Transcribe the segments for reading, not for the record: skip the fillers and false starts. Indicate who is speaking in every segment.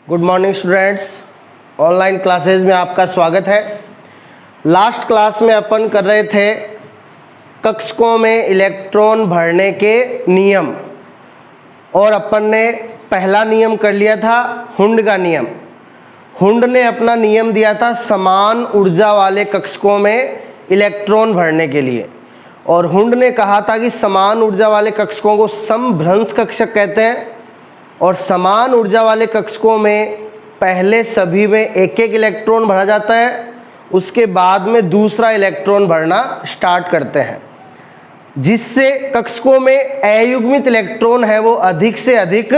Speaker 1: Good morning students, online classes में आपका स्वागत है। लास्ट क्लास में अपन कर रहे थे कक्षकों में इलेक्ट्रॉन भरने के नियम, और अपन ने पहला नियम कर लिया था हुंड का नियम। हुंड ने अपना नियम दिया था समान ऊर्जा वाले कक्षकों में इलेक्ट्रॉन भरने के लिए, और हुंड ने कहा था कि समान ऊर्जा वाले कक्षकों को समभ्रंश कक्षक कहते हैं, और समान ऊर्जा वाले कक्षकों में पहले सभी में एक एक इलेक्ट्रॉन भरा जाता है, उसके बाद में दूसरा इलेक्ट्रॉन भरना स्टार्ट करते हैं, जिससे कक्षकों में अयुग्मित इलेक्ट्रॉन है वो अधिक से अधिक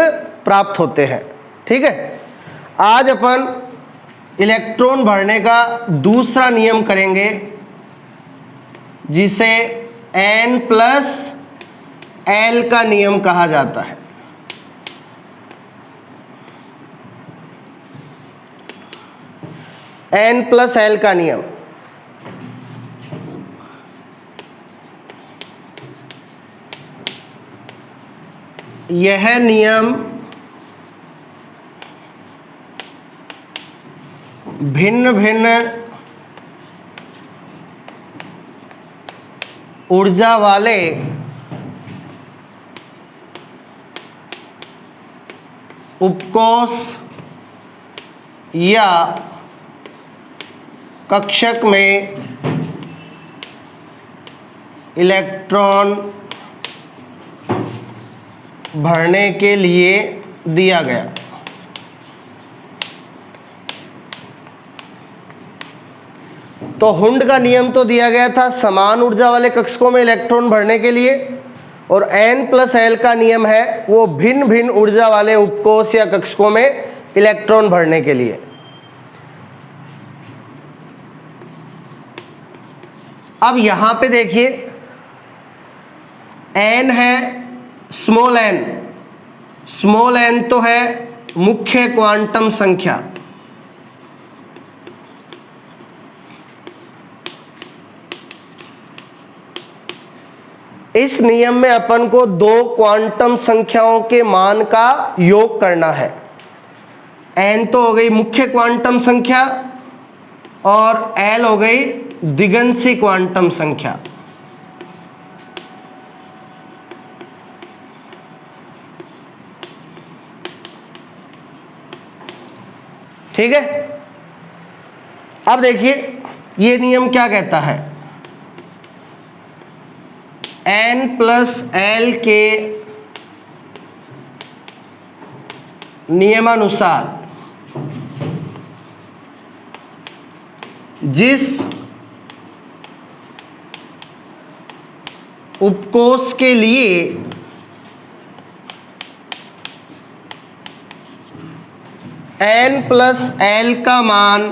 Speaker 1: प्राप्त होते हैं। ठीक है, आज अपन इलेक्ट्रॉन भरने का दूसरा नियम करेंगे, जिसे N+L का नियम कहा जाता है। N+L का नियम, यह नियम भिन्न भिन्न ऊर्जा वाले उपकोष या कक्षक में इलेक्ट्रॉन भरने के लिए दिया गया। तो हुंड का नियम तो दिया गया था समान ऊर्जा वाले कक्षकों में इलेक्ट्रॉन भरने के लिए, और N+L का नियम है वो भिन्न भिन्न ऊर्जा वाले उपकोष या कक्षकों में इलेक्ट्रॉन भरने के लिए। अब यहां पे देखिए, N है स्मॉल n, स्मॉल n तो है मुख्य क्वांटम संख्या। इस नियम में अपन को दो क्वांटम संख्याओं के मान का योग करना है। n तो हो गई मुख्य क्वांटम संख्या, और L हो गई दिगंशी क्वांटम संख्या। ठीक है, अब देखिए ये नियम क्या कहता है। N+L के नियमानुसार जिस उपकोष के लिए N+L का मान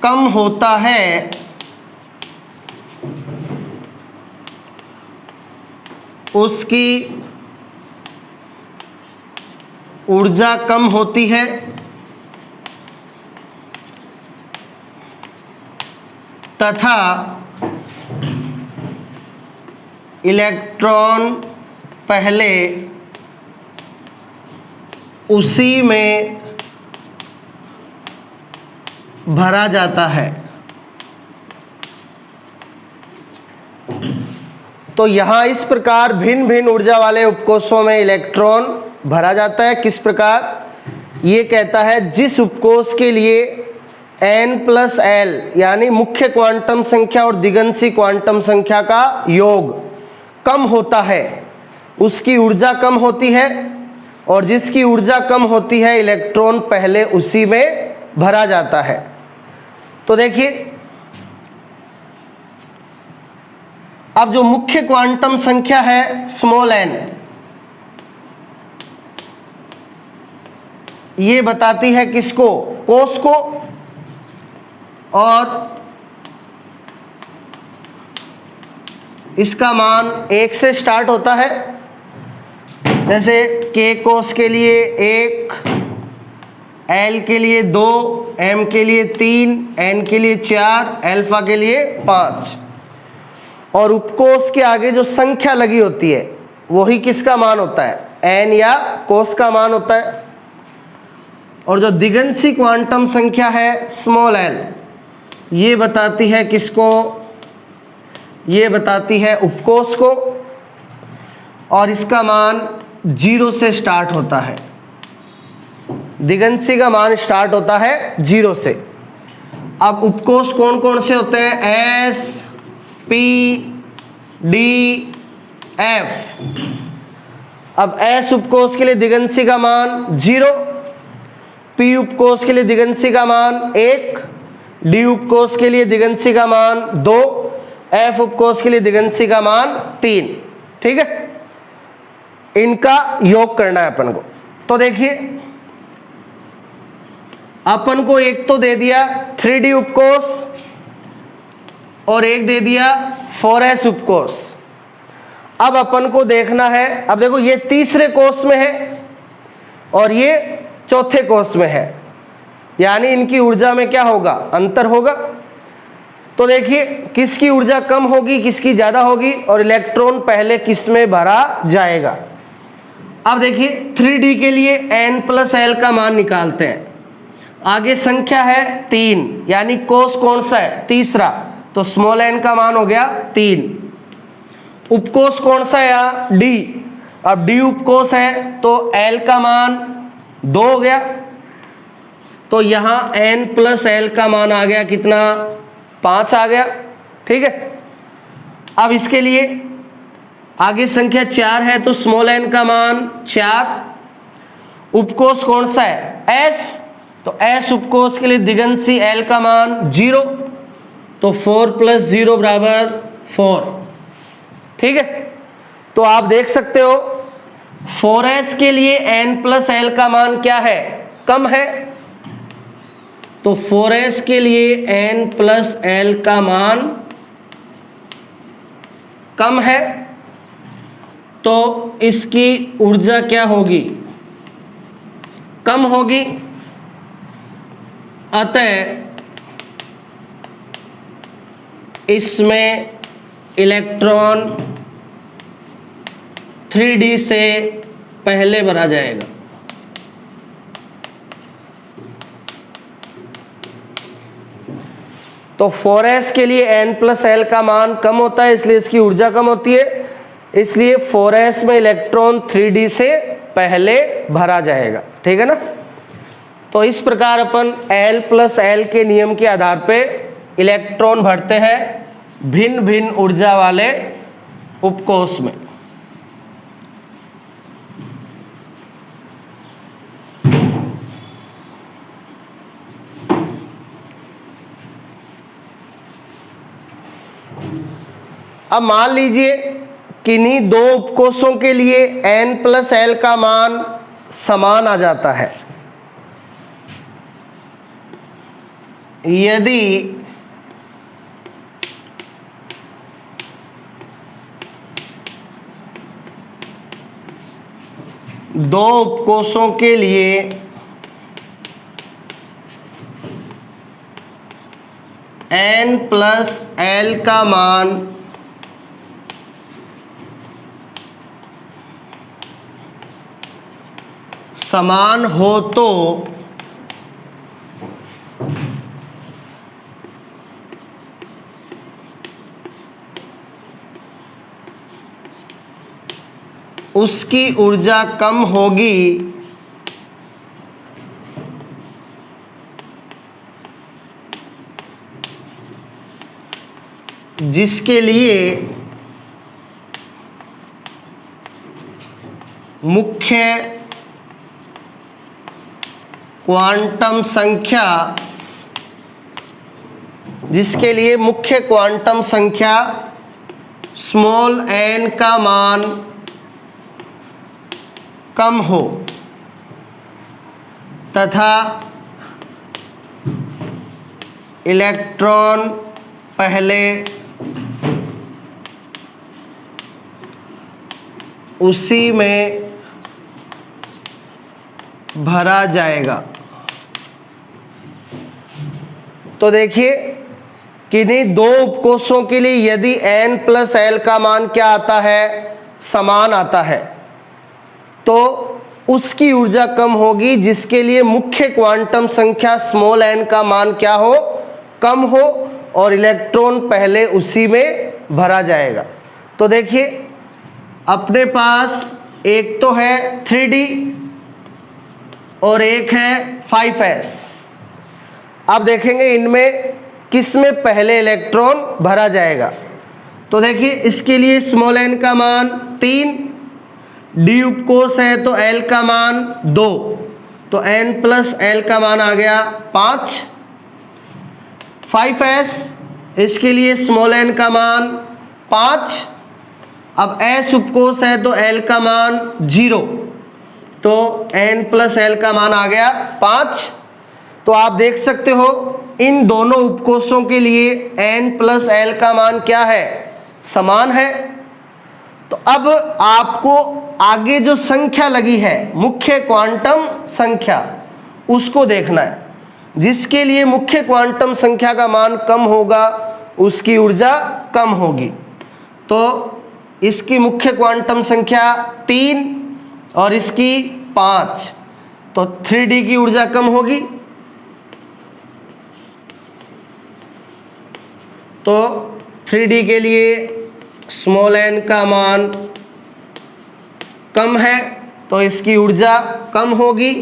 Speaker 1: कम होता है, उसकी ऊर्जा कम होती है, तथा इलेक्ट्रॉन पहले उसी में भरा जाता है। तो यहां इस प्रकार भिन्न भिन्न ऊर्जा वाले उपकोषों में इलेक्ट्रॉन भरा जाता है। किस प्रकार? ये कहता है जिस उपकोष के लिए N+L यानी मुख्य क्वांटम संख्या और दिगंशी क्वांटम संख्या का योग कम होता है, उसकी ऊर्जा कम होती है, और जिसकी ऊर्जा कम होती है इलेक्ट्रॉन पहले उसी में भरा जाता है। तो देखिए, अब जो मुख्य क्वांटम संख्या है स्मॉल n, ये बताती है किसको? कोष को, और इसका मान 1 से स्टार्ट होता है। जैसे K कोष के लिए 1, L के लिए 2, M के लिए 3, N के लिए 4, अल्फा के लिए 5। और उपकोष के आगे जो संख्या लगी होती है वही किसका मान होता है, n या कोस का मान होता है। और जो दिगंशी क्वांटम संख्या है स्मॉल l, ये बताती है किसको, ये बताती है उपकोष को, और इसका मान 0 से स्टार्ट होता है। दिगंशी का मान स्टार्ट होता है 0 से। अब उपकोष कौन कौन से होते हैं, S, P, D, F। अब S उपकोष के लिए दिगंशी का मान 0, P उपकोष के लिए दिगंशी का मान 1, D उपकोष के लिए दिगंशी का मान 2, F उपकोष के लिए दिगंशी का मान 3। ठीक है, इनका योग करना है अपन को। तो देखिए अपन को एक तो दे दिया 3D उपकोष और एक दे दिया 4S उपकोष। अब अपन को देखना है, अब देखो ये तीसरे कोष में है और ये चौथे कोष में है, यानी इनकी ऊर्जा में क्या होगा, अंतर होगा। तो देखिए किसकी ऊर्जा कम होगी किसकी ज़्यादा होगी, और इलेक्ट्रॉन पहले किस में भरा जाएगा। अब देखिए 3D के लिए n+l का मान निकालते हैं। आगे संख्या है 3, यानी कोष कौन सा है, तीसरा, तो स्मॉल n का मान हो गया 3। उपकोष कौन सा है यहाँ, D। अब D उपकोष है तो l का मान 2 हो गया, तो यहाँ n+l का मान आ गया कितना, 5 आ गया। ठीक है, अब इसके लिए आगे संख्या 4 है तो स्मॉल n का मान 4। उपकोष कौन सा है, S, तो S उपकोष के लिए दिगंशी l का मान 0, तो 4 + 0 = 4। ठीक है, तो आप देख सकते हो 4S के लिए n+l का मान क्या है, कम है, तो 4S के लिए n+l का मान कम है, तो इसकी ऊर्जा क्या होगी, कम होगी। अतः इसमें इलेक्ट्रॉन 3D से पहले भरा जाएगा। तो 4S के लिए n+l का मान कम होता है, इसलिए इसकी ऊर्जा कम होती है, इसलिए 4S में इलेक्ट्रॉन 3D से पहले भरा जाएगा। ठीक है ना। तो इस प्रकार अपन l+l के नियम के आधार पे इलेक्ट्रॉन भरते हैं भिन्न भिन्न ऊर्जा वाले उपकोष में। अब मान लीजिए किन्हीं दो उपकोषों के लिए n+l का मान समान आ जाता है। यदि दो उपकोषों के लिए n+l का मान समान हो तो उसकी ऊर्जा कम होगी जिसके लिए मुख्य क्वांटम संख्या स्मॉल n का मान कम हो तथा इलेक्ट्रॉन पहले उसी में भरा जाएगा। तो देखिए किन्हीं दो उपकोषों के लिए यदि n+l का मान क्या आता है, समान आता है तो उसकी ऊर्जा कम होगी, जिसके लिए मुख्य क्वांटम संख्या स्मॉल n का मान क्या हो, कम हो, और इलेक्ट्रॉन पहले उसी में भरा जाएगा। तो देखिए अपने पास एक तो है 3D और एक है 5s। अब देखेंगे इनमें किस में पहले इलेक्ट्रॉन भरा जाएगा। तो देखिए इसके लिए स्मॉल n का मान 3, d उपकोष है तो l का मान 2, तो n प्लस l का मान आ गया 5। 5s इसके लिए स्मॉल n का मान 5, अब s उपकोष है तो l का मान 0, तो n प्लस l का मान आ गया 5। तो आप देख सकते हो इन दोनों उपकोषों के लिए n प्लस l का मान क्या है, समान है। तो अब आपको आगे जो संख्या लगी है मुख्य क्वांटम संख्या, उसको देखना है। जिसके लिए मुख्य क्वांटम संख्या का मान कम होगा उसकी ऊर्जा कम होगी। तो इसकी मुख्य क्वांटम संख्या 3 और इसकी 5, तो 3D की ऊर्जा कम होगी। तो 3D के लिए स्मॉल n का मान कम है तो इसकी ऊर्जा कम होगी।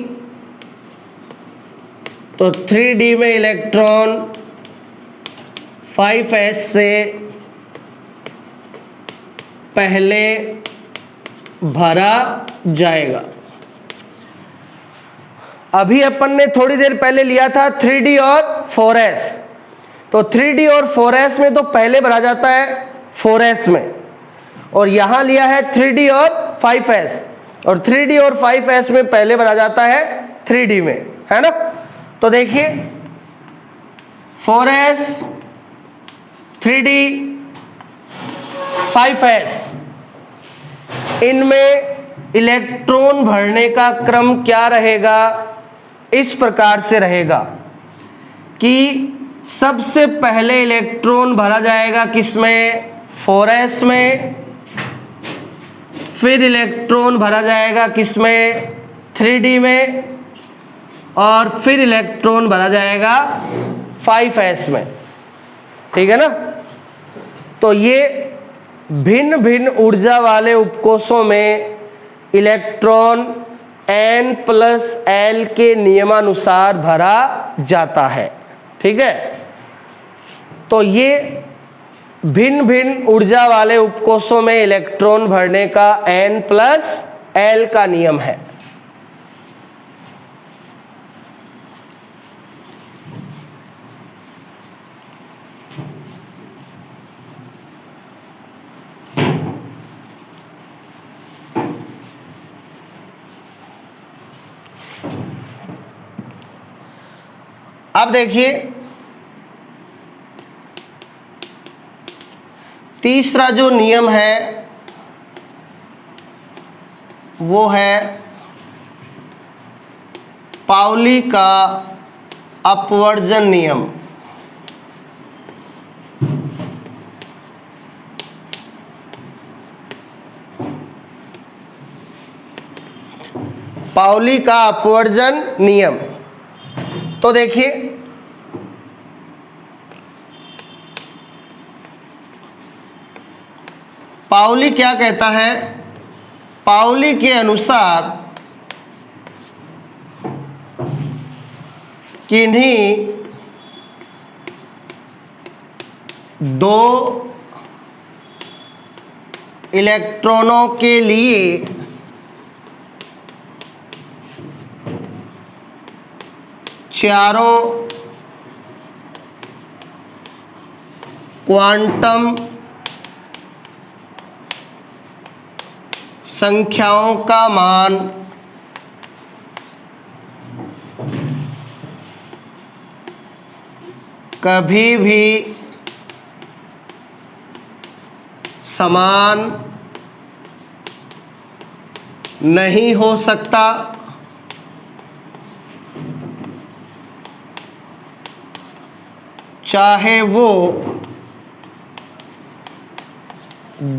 Speaker 1: तो 3D में इलेक्ट्रॉन 5s से पहले भरा जाएगा। अभी अपन ने थोड़ी देर पहले लिया था 3D और 4s, तो 3D और 4s में तो पहले भरा जाता है 4s में, और यहाँ लिया है 3D और 5s, और 3D और 5s में पहले भरा जाता है 3D में, है ना। तो देखिए 4s, 3D, 5s, इनमें इलेक्ट्रॉन भरने का क्रम क्या रहेगा, इस प्रकार से रहेगा कि सबसे पहले इलेक्ट्रॉन भरा जाएगा किसमें, 4s में, फिर इलेक्ट्रॉन भरा जाएगा किसमें, 3D में, और फिर इलेक्ट्रॉन भरा जाएगा 5s में, ठीक है ना। तो ये भिन्न भिन्न ऊर्जा वाले उपकोषों में इलेक्ट्रॉन n प्लस l के नियमानुसार भरा जाता है, ठीक है। तो ये भिन्न भिन्न ऊर्जा वाले उपकोषों में इलेक्ट्रॉन भरने का n प्लस l का नियम है। अब देखिए तीसरा जो नियम है वो है पाउली का अपवर्जन नियम। पाउली का अपवर्जन नियम। तो देखिए पाउली क्या कहता है, पाउली के अनुसार किन्हीं दो इलेक्ट्रॉनों के लिए चारों क्वांटम संख्याओं का मान कभी भी समान नहीं हो सकता, चाहे वो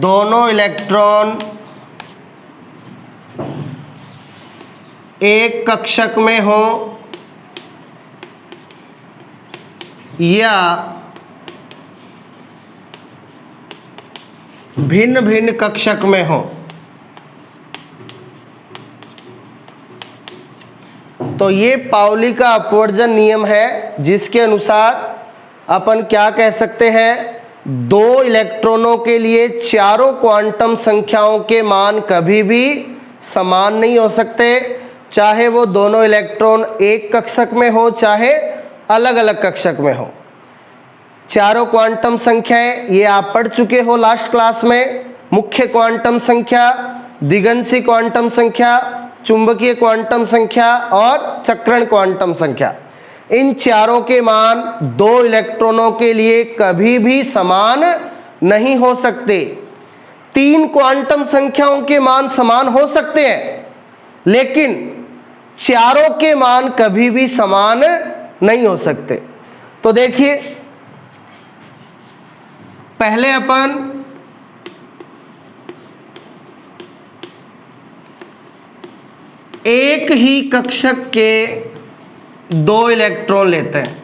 Speaker 1: दोनों इलेक्ट्रॉन एक कक्षक में हो या भिन्न भिन्न कक्षक में हो, तो ये पाउली का अपवर्जन नियम है, जिसके अनुसार अपन क्या कह सकते हैं, दो इलेक्ट्रॉनों के लिए चारों क्वांटम संख्याओं के मान कभी भी समान नहीं हो सकते, चाहे वो दोनों इलेक्ट्रॉन एक कक्षक में हो चाहे अलग अलग कक्षक में हो। चारों क्वांटम संख्याएं ये आप पढ़ चुके हो लास्ट क्लास में, मुख्य क्वांटम संख्या, दिगंशी क्वांटम संख्या, चुंबकीय क्वांटम संख्या और चक्रण क्वांटम संख्या। इन चारों के मान दो इलेक्ट्रॉनों के लिए कभी भी समान नहीं हो सकते। तीन क्वांटम संख्याओं के मान समान हो सकते हैं, लेकिन चारों के मान कभी भी समान नहीं हो सकते। तो देखिए, पहले अपन एक ही कक्षक के दो इलेक्ट्रॉन लेते हैं।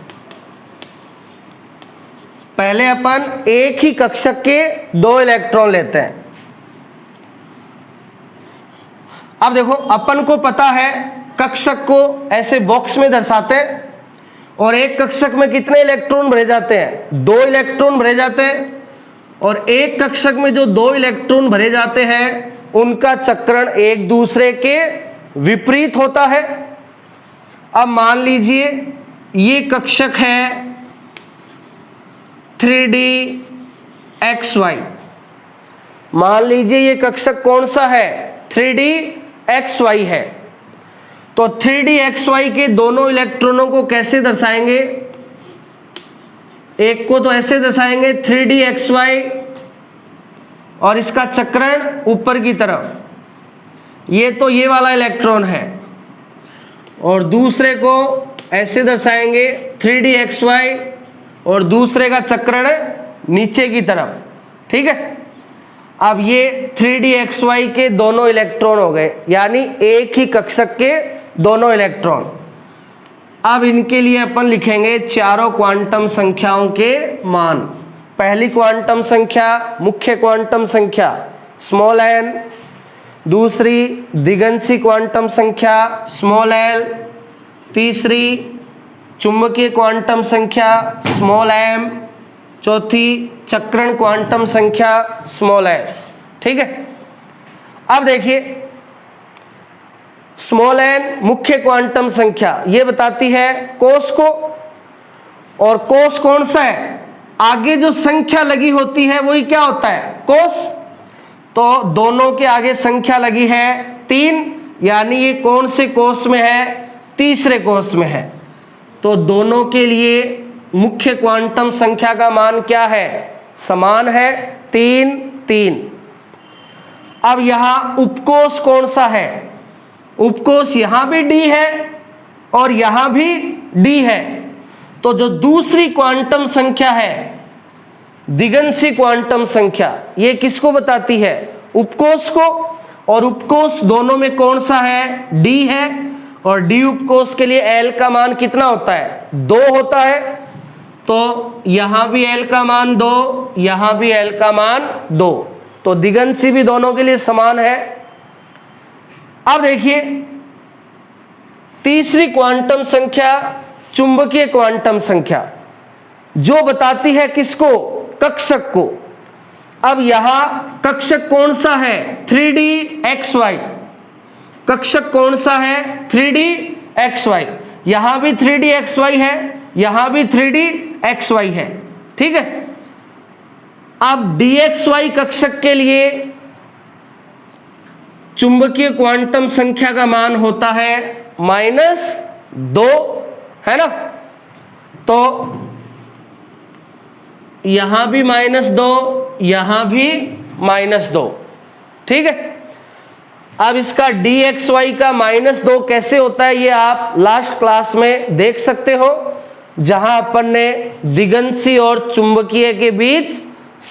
Speaker 1: पहले अपन एक ही कक्षक के दो इलेक्ट्रॉन लेते हैं। अब देखो, अपन को पता है कक्षक को ऐसे बॉक्स में दर्शाते हैं, और एक कक्षक में कितने इलेक्ट्रॉन भरे जाते हैं, दो इलेक्ट्रॉन भरे जाते हैं। और एक कक्षक में जो दो इलेक्ट्रॉन भरे जाते हैं उनका चक्रण एक दूसरे के विपरीत होता है। अब मान लीजिए ये कक्षक है 3DXY। मान लीजिए ये कक्षक कौन सा है, 3DXY है। तो 3DXY के दोनों इलेक्ट्रॉनों को कैसे दर्शाएंगे, एक को तो ऐसे दर्शाएंगे 3DXY और इसका चक्रण ऊपर की तरफ, ये तो ये वाला इलेक्ट्रॉन है, और दूसरे को ऐसे दर्शाएंगे 3DXY और दूसरे का चक्रण नीचे की तरफ, ठीक है। अब ये 3DXY के दोनों इलेक्ट्रॉन हो गए, यानी एक ही कक्षक के दोनों इलेक्ट्रॉन। अब इनके लिए अपन लिखेंगे चारों क्वांटम संख्याओं के मान। पहली क्वांटम संख्या मुख्य क्वांटम संख्या स्मॉल n, दूसरी दिगंशी क्वांटम संख्या स्मॉल l, तीसरी चुंबकीय क्वांटम संख्या स्मॉल m, चौथी चक्रण क्वांटम संख्या स्मॉल s, ठीक है। अब देखिए, स्मॉल n मुख्य क्वांटम संख्या ये बताती है कोस को, और कोस कौन सा है, आगे जो संख्या लगी होती है वही क्या होता है, कोस। तो दोनों के आगे संख्या लगी है 3, यानी ये कौन से कोस में है, तीसरे कोस में है। तो दोनों के लिए मुख्य क्वांटम संख्या का मान क्या है, समान है 3 3। अब यहां उपकोष कौन सा है, उपकोष यहां भी d है और यहां भी d है। तो जो दूसरी क्वांटम संख्या है दिगंशी क्वांटम संख्या, ये किसको बताती है, उपकोष को, और उपकोष दोनों में कौन सा है, d है, और d उपकोष के लिए l का मान कितना होता है, 2 होता है। तो यहां भी l का मान 2, यहां भी l का मान 2, तो दिगंशी भी दोनों के लिए समान है। अब देखिए, तीसरी क्वांटम संख्या चुंबकीय क्वांटम संख्या, जो बताती है किसको, कक्षक को। अब यहां कक्षक कौन सा है, 3DXY, कक्षक कौन सा है, 3DXY। यहां भी 3DXY है, यहां भी 3DXY है, ठीक है। अब DXY कक्षक के लिए चुंबकीय क्वांटम संख्या का मान होता है -2, है ना। तो यहां भी -2, यहां भी -2, ठीक है। अब इसका DXY का -2 कैसे होता है, ये आप लास्ट क्लास में देख सकते हो, जहां अपन ने दिगंशी और चुंबकीय के बीच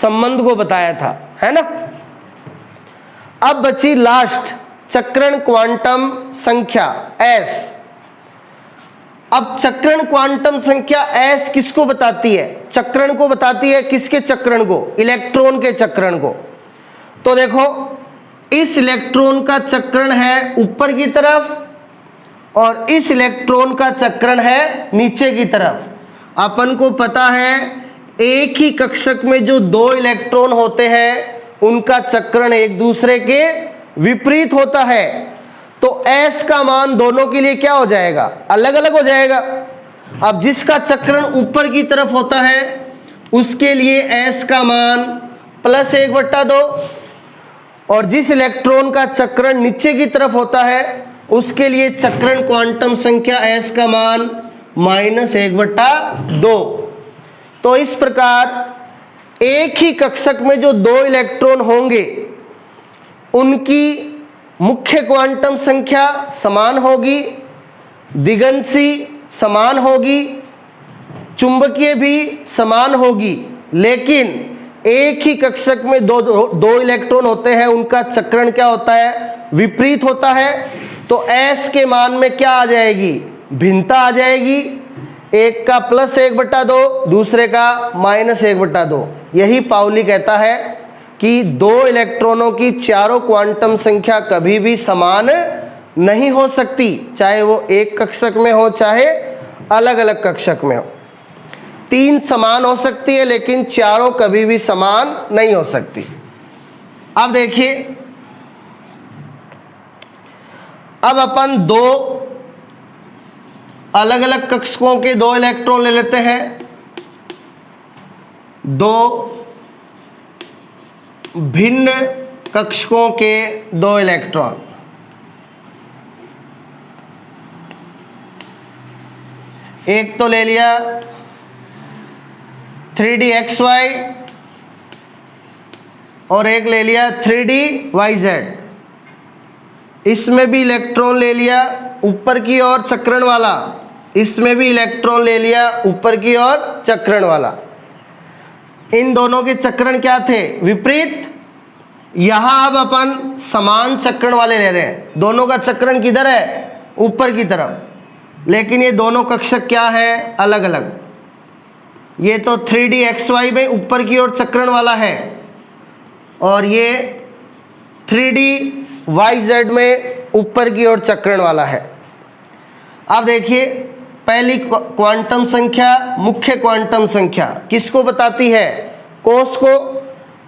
Speaker 1: संबंध को बताया था, है ना। अब बची लास्ट चक्रण क्वांटम संख्या s। अब चक्रण क्वांटम संख्या s किसको बताती है? चक्रण को बताती है। किसके चक्रण को? इलेक्ट्रॉन के चक्रण को। तो देखो, इस इलेक्ट्रॉन का चक्रण है ऊपर की तरफ और इस इलेक्ट्रॉन का चक्रण है नीचे की तरफ। अपन को पता है एक ही कक्षक में जो दो इलेक्ट्रॉन होते हैं उनका चक्रण एक दूसरे के विपरीत होता है। तो s का मान दोनों के लिए क्या हो जाएगा? अलग अलग हो जाएगा। अब जिसका चक्रण ऊपर की तरफ होता है उसके लिए s का मान +1/2 और जिस इलेक्ट्रॉन का चक्रण नीचे की तरफ होता है उसके लिए चक्रण क्वांटम संख्या s का मान -1/2। तो इस प्रकार एक ही कक्षक में जो दो इलेक्ट्रॉन होंगे उनकी मुख्य क्वांटम संख्या समान होगी, दिगंशी समान होगी, चुंबकीय भी समान होगी, लेकिन एक ही कक्षक में दो इलेक्ट्रॉन होते हैं उनका चक्रण क्या होता है? विपरीत होता है। तो s के मान में क्या आ जाएगी? भिन्नता आ जाएगी। एक का +1/2, दूसरे का -1/2। यही पाउली कहता है कि दो इलेक्ट्रॉनों की चारों क्वांटम संख्या कभी भी समान नहीं हो सकती, चाहे वो एक कक्षक में हो चाहे अलग अलग कक्षक में हो। 3 समान हो सकती है लेकिन चारों कभी भी समान नहीं हो सकती। अब देखिए, अब अपन दो अलग अलग कक्षकों के दो इलेक्ट्रॉन ले लेते हैं। दो भिन्न कक्षकों के दो इलेक्ट्रॉन, एक तो ले लिया 3dxy और एक ले लिया 3dyz। इसमें भी इलेक्ट्रॉन ले लिया ऊपर की ओर चक्रण वाला, इसमें भी इलेक्ट्रॉन ले लिया ऊपर की ओर चक्रण वाला। इन दोनों के चक्रण क्या थे? विपरीत। यहां अब अपन समान चक्रण वाले ले रहे हैं। दोनों का चक्रण किधर है? ऊपर की तरफ, लेकिन ये दोनों कक्षक क्या है? अलग अलग। ये तो 3dxy में ऊपर की ओर चक्रण वाला है और ये 3dyz में ऊपर की ओर चक्रण वाला है। अब देखिए, पहली क्वांटम संख्या मुख्य क्वांटम संख्या किसको बताती है? कोस को।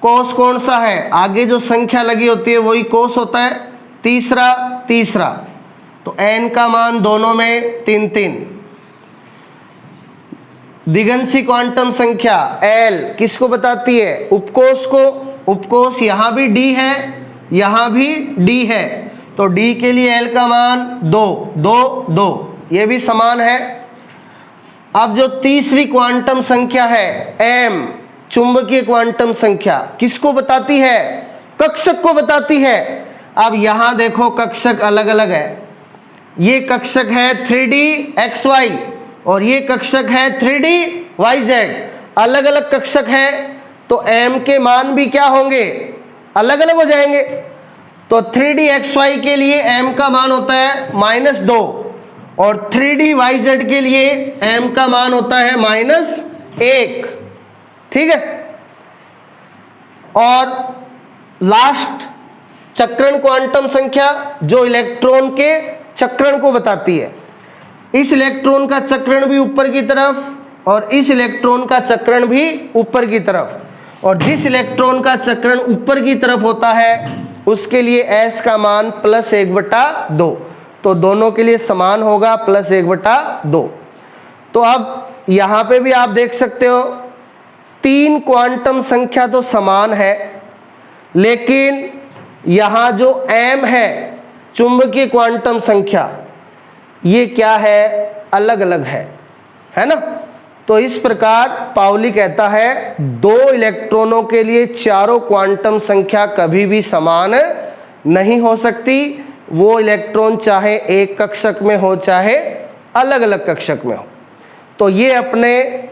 Speaker 1: कोस कौन सा है? आगे जो संख्या लगी होती है वही कोस होता है। तीसरा, तो n का मान दोनों में 3 दिगंशी क्वांटम संख्या l किसको बताती है? उपकोष को। उपकोष यहाँ भी d है, यहाँ भी d है, तो d के लिए l का मान 2, ये भी समान है। अब जो तीसरी क्वांटम संख्या है m, चुंबकीय क्वांटम संख्या किसको बताती है? कक्षक को बताती है। अब यहां देखो कक्षक अलग अलग है। ये कक्षक है 3dxy और ये कक्षक है 3dyz। अलग अलग कक्षक है तो m के मान भी क्या होंगे? अलग अलग हो जाएंगे। तो 3dxy के लिए m का मान होता है -2 और 3dyz के लिए m का मान होता है -1। ठीक है। और लास्ट चक्रण क्वांटम संख्या जो इलेक्ट्रॉन के चक्रण को बताती है। इस इलेक्ट्रॉन का चक्रण भी ऊपर की तरफ और इस इलेक्ट्रॉन का चक्रण भी ऊपर की तरफ, और जिस इलेक्ट्रॉन का चक्रण ऊपर की तरफ होता है उसके लिए s का मान +1/2। तो दोनों के लिए समान होगा +1/2। तो अब यहाँ पे भी आप देख सकते हो 3 क्वांटम संख्या तो समान है, लेकिन यहाँ जो m है चुंबकीय क्वांटम संख्या, ये क्या है? अलग अलग है ना। तो इस प्रकार पाउली कहता है दो इलेक्ट्रॉनों के लिए चारों क्वांटम संख्या कभी भी समान नहीं हो सकती। वो इलेक्ट्रॉन चाहे एक कक्षक में हो चाहे अलग अलग कक्षक में हो। तो ये अपने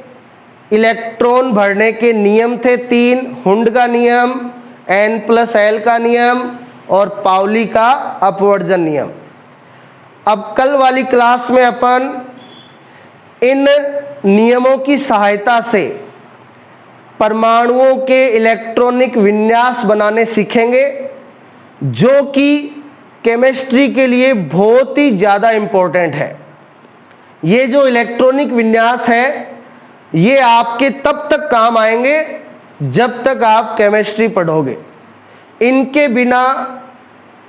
Speaker 1: इलेक्ट्रॉन भरने के नियम थे 3। हुंड का नियम, n+l का नियम और पाउली का अपवर्जन नियम। अब कल वाली क्लास में अपन इन नियमों की सहायता से परमाणुओं के इलेक्ट्रॉनिक विन्यास बनाने सीखेंगे, जो कि केमिस्ट्री के लिए बहुत ही ज़्यादा इम्पोर्टेंट है। ये जो इलेक्ट्रॉनिक विन्यास है ये आपके तब तक काम आएंगे जब तक आप केमिस्ट्री पढ़ोगे। इनके बिना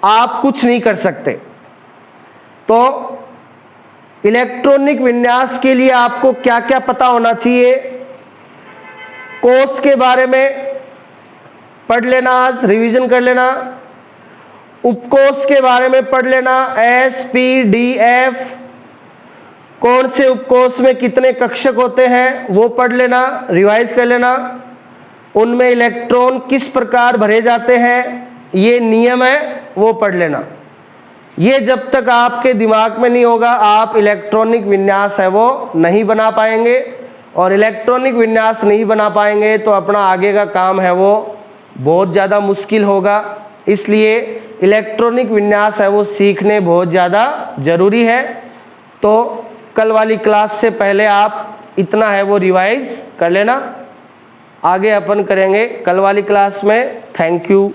Speaker 1: आप कुछ नहीं कर सकते। तो इलेक्ट्रॉनिक विन्यास के लिए आपको क्या क्या पता होना चाहिए? कोष के बारे में पढ़ लेना, आज रिवीजन कर लेना। उपकोष के बारे में पढ़ लेना, एस पी डी एफ, कौन से उपकोष में कितने कक्षक होते हैं वो पढ़ लेना, रिवाइज कर लेना। उनमें इलेक्ट्रॉन किस प्रकार भरे जाते हैं, ये नियम है वो पढ़ लेना। ये जब तक आपके दिमाग में नहीं होगा आप इलेक्ट्रॉनिक विन्यास है वो नहीं बना पाएंगे, और इलेक्ट्रॉनिक विन्यास नहीं बना पाएंगे तो अपना आगे का काम है वो बहुत ज़्यादा मुश्किल होगा। इसलिए इलेक्ट्रॉनिक विन्यास है वो सीखने बहुत ज़्यादा ज़रूरी है। तो कल वाली क्लास से पहले आप इतना है वो रिवाइज कर लेना। आगे अपन करेंगे कल वाली क्लास में। Thank you.